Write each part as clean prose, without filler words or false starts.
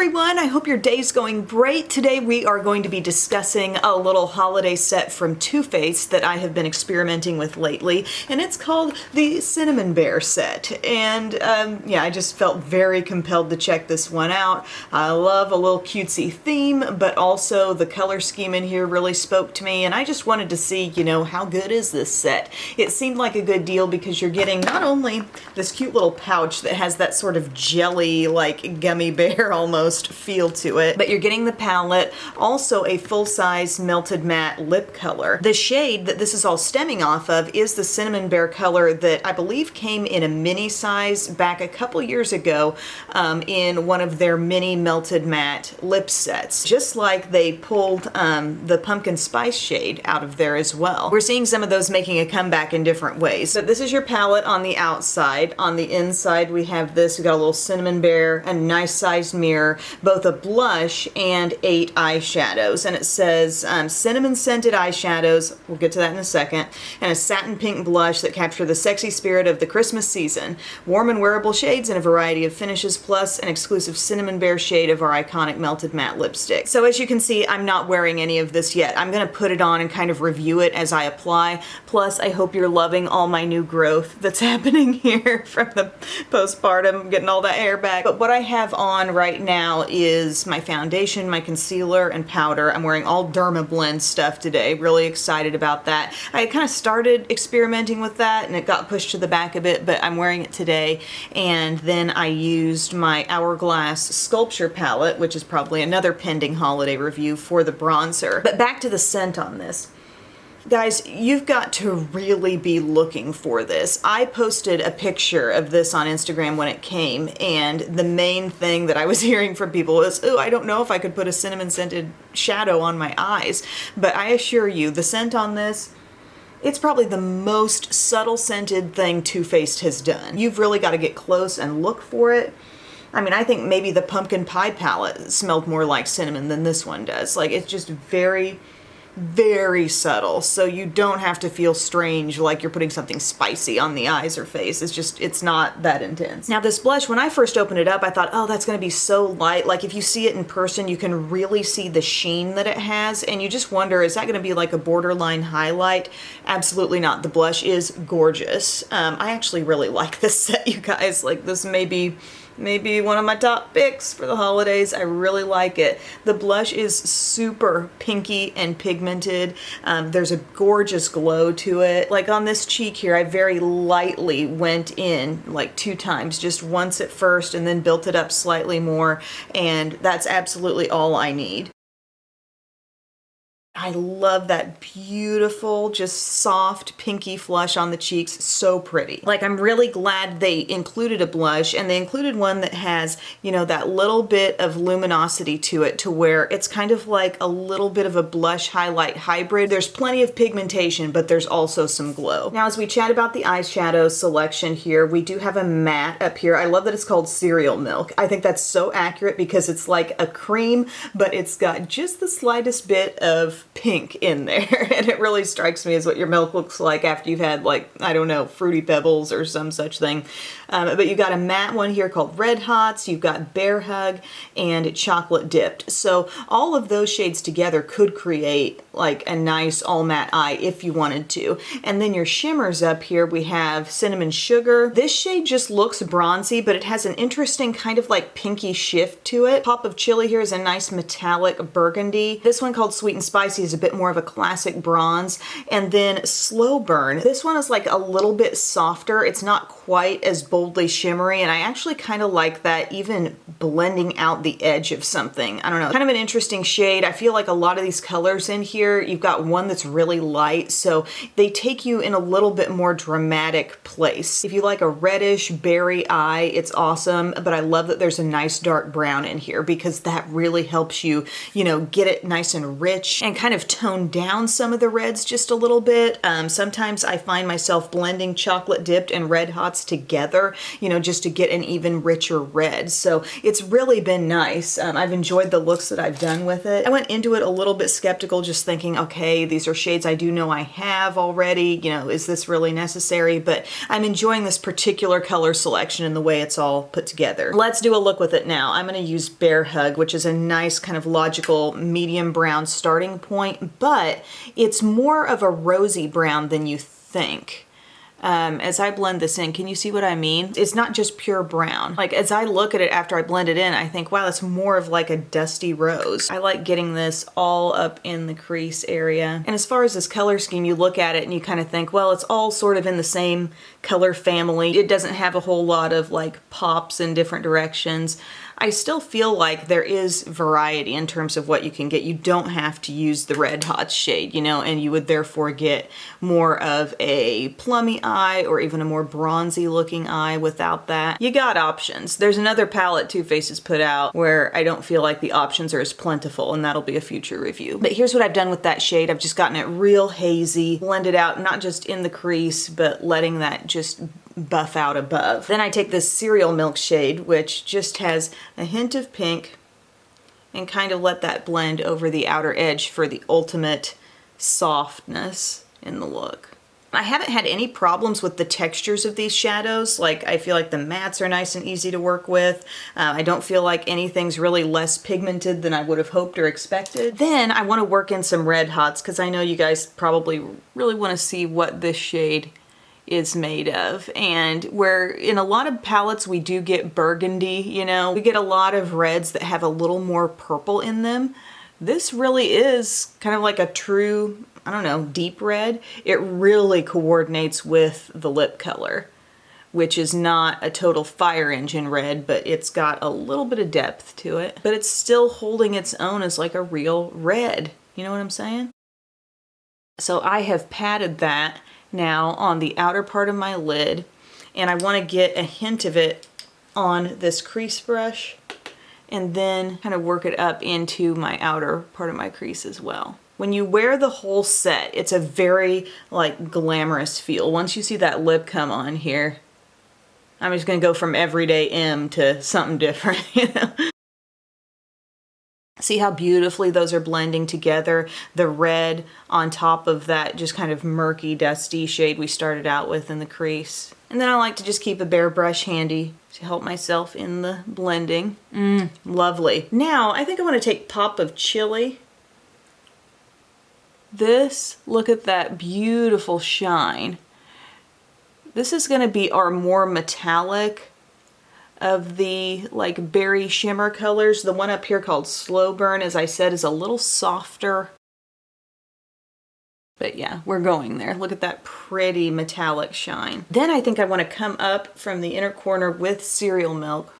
everyone, I hope your day's going great. Today we are going to be discussing a little holiday set from Too Faced that I have been experimenting with lately, and it's called the Cinnamon Bear set. And yeah, I just felt very compelled to check this one out. I love a little cutesy theme, but also the color scheme in here really spoke to me, and I just wanted to see, you know, how good is this set? It seemed like a good deal because you're getting not only this cute little pouch that has that sort of jelly, like gummy bear almost feel to it, but you're getting the palette, also a full-size melted matte lip color. The shade that this is all stemming off of is the Cinnamon Bear color that I believe came in a mini size back a couple years ago in one of their mini melted matte lip sets. Just like they pulled the pumpkin spice shade out of there as well. We're seeing some of those making a comeback in different ways. So this is your palette on the outside. On the inside we have this, we got a little Cinnamon Bear, a nice sized mirror, both a blush and 8 eyeshadows, and it says cinnamon scented eyeshadows, we'll get to that in a second, and a satin pink blush that capture the sexy spirit of the Christmas season. Warm and wearable shades in a variety of finishes, plus an exclusive Cinnamon Bear shade of our iconic melted matte lipstick. So as you can see, I'm not wearing any of this yet. I'm going to put it on and kind of review it as I apply. Plus, I hope you're loving all my new growth that's happening here from the postpartum, getting all that hair back. But what I have on right now is my foundation, my concealer, and powder. I'm wearing all Dermablend stuff today. Really excited about that. I kind of started experimenting with that and it got pushed to the back a bit, but I'm wearing it today. And then I used my Hourglass Sculpture palette, which is probably another pending holiday review, for the bronzer. But back to the scent on this. Guys, you've got to really be looking for this. I posted a picture of this on Instagram when it came, and the main thing that I was hearing from people was, oh, I don't know if I could put a cinnamon scented shadow on my eyes. But I assure you, the scent on this, it's probably the most subtle scented thing Too Faced has done. You've really got to get close and look for it. I mean, I think maybe the pumpkin pie palette smelled more like cinnamon than this one does. Like, it's just very subtle, so you don't have to feel strange like you're putting something spicy on the eyes or face. It's not that intense. Now this blush, when I first opened it up, I thought, oh, that's gonna be so light. Like if you see it in person, you can really see the sheen that it has, and you just wonder, is that gonna be like a borderline highlight? Absolutely not. The blush is gorgeous. I actually really like this set, you guys. Like, this may be maybe one of my top picks for the holidays. I really like it. The blush is super pinky and pigmented. There's a gorgeous glow to it. Like on this cheek here, I very lightly went in like 2 times, just once at first and then built it up slightly more, and that's absolutely all I need. I love that beautiful, just soft, pinky flush on the cheeks. So pretty. Like, I'm really glad they included a blush, and they included one that has, you know, that little bit of luminosity to it, to where it's kind of like a little bit of a blush highlight hybrid. There's plenty of pigmentation, but there's also some glow. Now, as we chat about the eyeshadow selection here, we do have a matte up here. I love that it's called Cereal Milk. I think that's so accurate because it's like a cream, but it's got just the slightest bit of pink in there, and it really strikes me as what your milk looks like after you've had, like, I don't know, Fruity Pebbles or some such thing. But you've got a matte one here called Red Hots, you've got Bear Hug, and Chocolate Dipped. So all of those shades together could create like a nice all matte eye if you wanted to. And then your shimmers up here, we have Cinnamon Sugar. This shade just looks bronzy, but it has an interesting kind of like pinky shift to it. Pop of Chili here is a nice metallic burgundy. This one called Sweet and Spicy is a bit more of a classic bronze. And then Slow Burn. This one is like a little bit softer. It's not quite as boldly shimmery, and I actually kind of like that, even blending out the edge of something. I don't know, kind of an interesting shade. I feel like a lot of these colors in here, you've got one that's really light, so they take you in a little bit more dramatic place. If you like a reddish berry eye, it's awesome, but I love that there's a nice dark brown in here because that really helps you, you know, get it nice and rich and kind kind of tone down some of the reds just a little bit. Sometimes I find myself blending chocolate dipped and red hots together, you know, just to get an even richer red. So it's really been nice. I've enjoyed the looks that I've done with it. I went into it a little bit skeptical, just thinking, okay, these are shades I do know I have already, you know, is this really necessary? But I'm enjoying this particular color selection and the way it's all put together. Let's do a look with it now. I'm going to use Bear Hug, which is a nice kind of logical medium brown starting point, but it's more of a rosy brown than you think. As I blend this in, can you see what I mean? It's not just pure brown. Like, as I look at it after I blend it in, I think, wow, that's more of like a dusty rose. I like getting this all up in the crease area. And as far as this color scheme, you look at it and you kind of think, well, it's all sort of in the same color family. It doesn't have a whole lot of like pops in different directions. I still feel like there is variety in terms of what you can get. You don't have to use the Red Hot shade, you know, and you would therefore get more of a plummy eye or even a more bronzy looking eye without that. You got options. There's another palette Too Faced has put out where I don't feel like the options are as plentiful, and that'll be a future review. But here's what I've done with that shade. I've just gotten it real hazy, blended out, not just in the crease, but letting that just buff out above. Then I take this Cereal Milk shade, which just has a hint of pink, and kind of let that blend over the outer edge for the ultimate softness in the look. I haven't had any problems with the textures of these shadows. Like, I feel like the mattes are nice and easy to work with. I don't feel like anything's really less pigmented than I would have hoped or expected. Then I want to work in some red hots because I know you guys probably really want to see what this shade is made of. And where in a lot of palettes we do get burgundy, you know, we get a lot of reds that have a little more purple in them. This really is kind of like a true, I don't know, deep red. It really coordinates with the lip color, which is not a total fire engine red, but it's got a little bit of depth to it. But it's still holding its own as like a real red. You know what I'm saying? So I have patted that now on the outer part of my lid, and I want to get a hint of it on this crease brush and then kind of work it up into my outer part of my crease as well. When you wear the whole set, it's a very like glamorous feel. Once you see that lip come on here, I'm just gonna go from everyday M to something different, you know? See how beautifully those are blending together? The red on top of that just kind of murky, dusty shade we started out with in the crease. And then I like to just keep a bare brush handy to help myself in the blending. Lovely. Now, I think I want to take Pop of Chili. This, look at that beautiful shine. This is going to be our more metallic of the like berry shimmer colors. The one up here called Slow Burn, as I said, is a little softer. But yeah, we're going there. Look at that pretty metallic shine. Then I think I want to come up from the inner corner with Cereal Milk.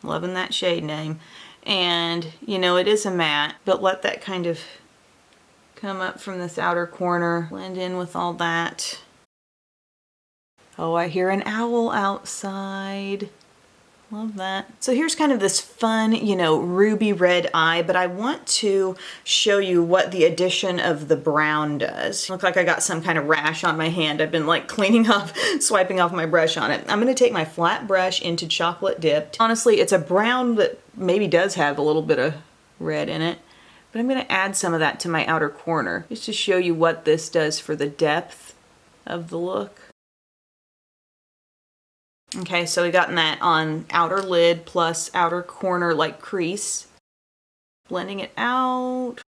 Loving that shade name. And, you know, it is a matte, but let that kind of come up from this outer corner, blend in with all that. Oh, I hear an owl outside. Love that. So here's kind of this fun, you know, ruby red eye, but I want to show you what the addition of the brown does. Look like I got some kind of rash on my hand. I've been like cleaning off, swiping off my brush on it. I'm going to take my flat brush into Chocolate Dipped. Honestly, it's a brown that maybe does have a little bit of red in it, but I'm going to add some of that to my outer corner just to show you what this does for the depth of the look. Okay, so we gotten that on outer lid plus outer corner like crease. Blending it out.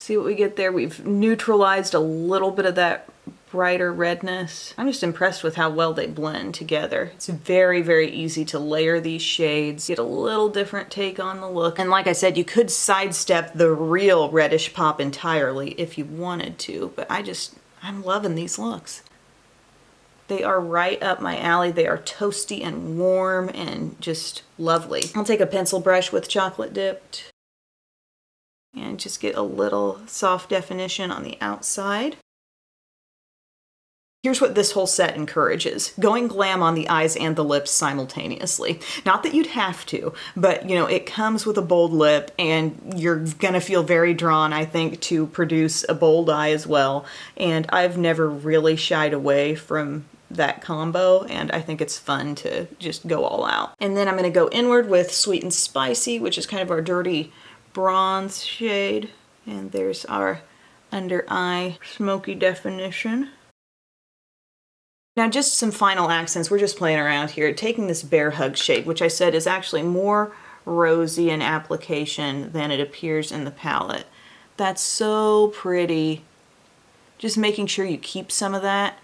See what we get there? We've neutralized a little bit of that brighter redness. I'm just impressed with how well they blend together. It's very, very easy to layer these shades, get a little different take on the look. And like I said, you could sidestep the real reddish pop entirely if you wanted to, but I'm loving these looks. They are right up my alley. They are toasty and warm and just lovely. I'll take a pencil brush with Chocolate Dipped and just get a little soft definition on the outside. Here's what this whole set encourages: going glam on the eyes and the lips simultaneously. Not that you'd have to, but you know, it comes with a bold lip and you're gonna feel very drawn, I think, to produce a bold eye as well. And I've never really shied away from that combo, and I think it's fun to just go all out. And then I'm gonna go inward with Sweet and Spicy, which is kind of our dirty bronze shade. And there's our under eye smoky definition. Now just some final accents. We're just playing around here, taking this Bear Hug shade, which I said is actually more rosy in application than it appears in the palette. That's so pretty. Just making sure you keep some of that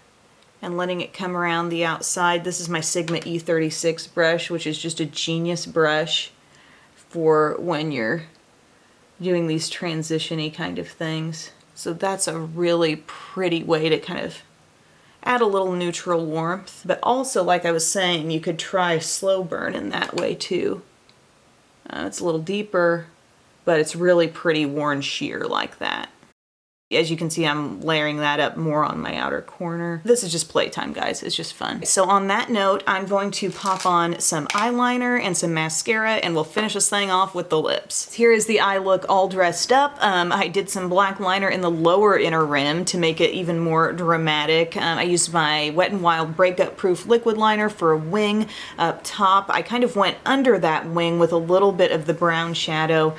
and letting it come around the outside. This is my Sigma E36 brush, which is just a genius brush for when you're doing these transition-y kind of things. So that's a really pretty way to kind of add a little neutral warmth. But also, like I was saying, you could try slow burn in that way too. It's a little deeper, but it's really pretty worn sheer like that. As you can see, I'm layering that up more on my outer corner. This is just playtime, guys. It's just fun. So on that note, I'm going to pop on some eyeliner and some mascara, and we'll finish this thing off with the lips. Here is the eye look all dressed up. I did some black liner in the lower inner rim to make it even more dramatic. I used my Wet n Wild Breakup Proof liquid liner for a wing up top. I kind of went under that wing with a little bit of the brown shadow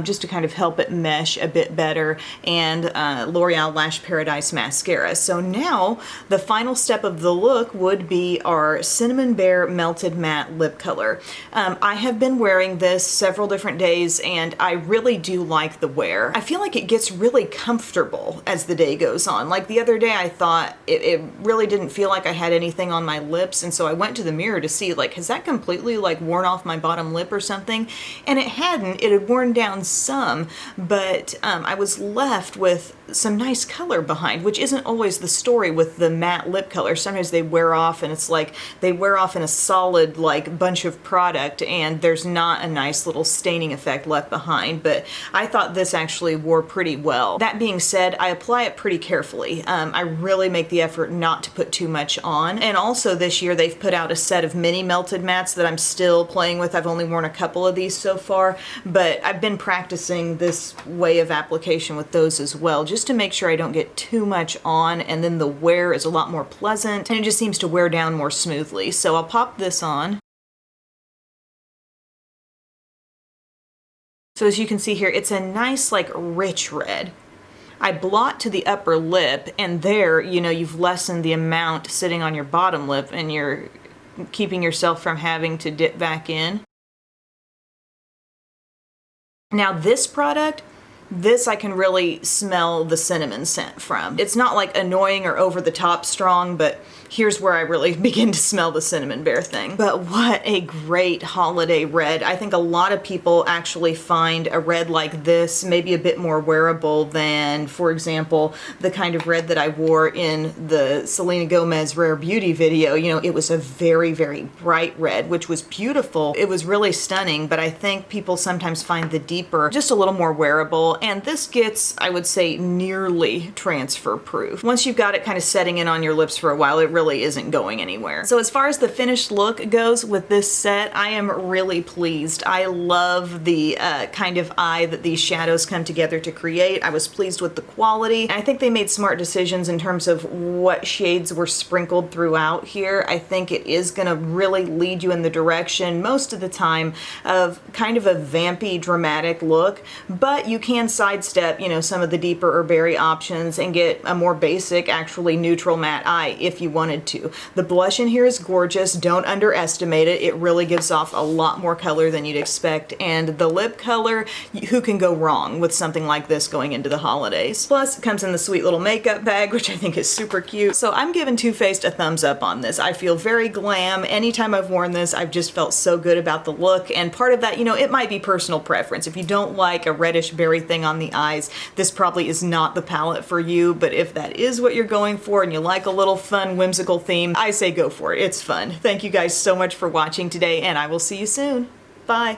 just to kind of help it mesh a bit better, and L'Oreal Lash Paradise mascara. So now the final step of the look would be our Cinnamon Bear Melted Matte Lip Color. I have been wearing this several different days and I really do like the wear. I feel like it gets really comfortable as the day goes on. Like the other day I thought it really didn't feel like I had anything on my lips, and so I went to the mirror to see, like, has that completely like worn off my bottom lip or something? And it hadn't. It had worn down some, but I was left with some nice color behind, which isn't always the story with the matte lip color. Sometimes they wear off and it's like they wear off in a solid like bunch of product and there's not a nice little staining effect left behind, but I thought this actually wore pretty well. That being said, I apply it pretty carefully. I really make the effort not to put too much on, and also this year they've put out a set of mini melted mattes that I'm still playing with. I've only worn a couple of these so far, but I've been practicing this way of application with those as well, just to make sure I don't get too much on, and then the wear is a lot more pleasant and it just seems to wear down more smoothly. So I'll pop this on. So as you can see here, it's a nice like rich red. I blot to the upper lip, and there, you know, you've lessened the amount sitting on your bottom lip and you're keeping yourself from having to dip back in. Now this product, this I can really smell the cinnamon scent from. It's not like annoying or over the top strong, but here's where I really begin to smell the cinnamon bear thing. But what a great holiday red. I think a lot of people actually find a red like this maybe a bit more wearable than, for example, the kind of red that I wore in the Selena Gomez Rare Beauty video. You know, it was a very, very bright red, which was beautiful. It was really stunning, but I think people sometimes find the deeper just a little more wearable, and this gets, I would say, nearly transfer proof. Once you've got it kind of setting in on your lips for a while, it really isn't going anywhere. So as far as the finished look goes with this set, I am really pleased. I love the kind of eye that these shadows come together to create. I was pleased with the quality. I think they made smart decisions in terms of what shades were sprinkled throughout here. I think it is gonna really lead you in the direction most of the time of kind of a vampy, dramatic look, but you can sidestep, you know, some of the deeper or berry options and get a more basic, actually neutral matte eye if you wanted to. The blush in here is gorgeous. Don't underestimate it. It really gives off a lot more color than you'd expect. And the lip color, who can go wrong with something like this going into the holidays? Plus, it comes in the sweet little makeup bag, which I think is super cute. So I'm giving Too Faced a thumbs up on this. I feel very glam. Anytime I've worn this, I've just felt so good about the look. And part of that, you know, it might be personal preference. If you don't like a reddish berry thing on the eyes, this probably is not the palette for you. But if that is what you're going for and you like a little fun, whimsical theme, I say go for it. It's fun. Thank you guys so much for watching today, and I will see you soon. Bye.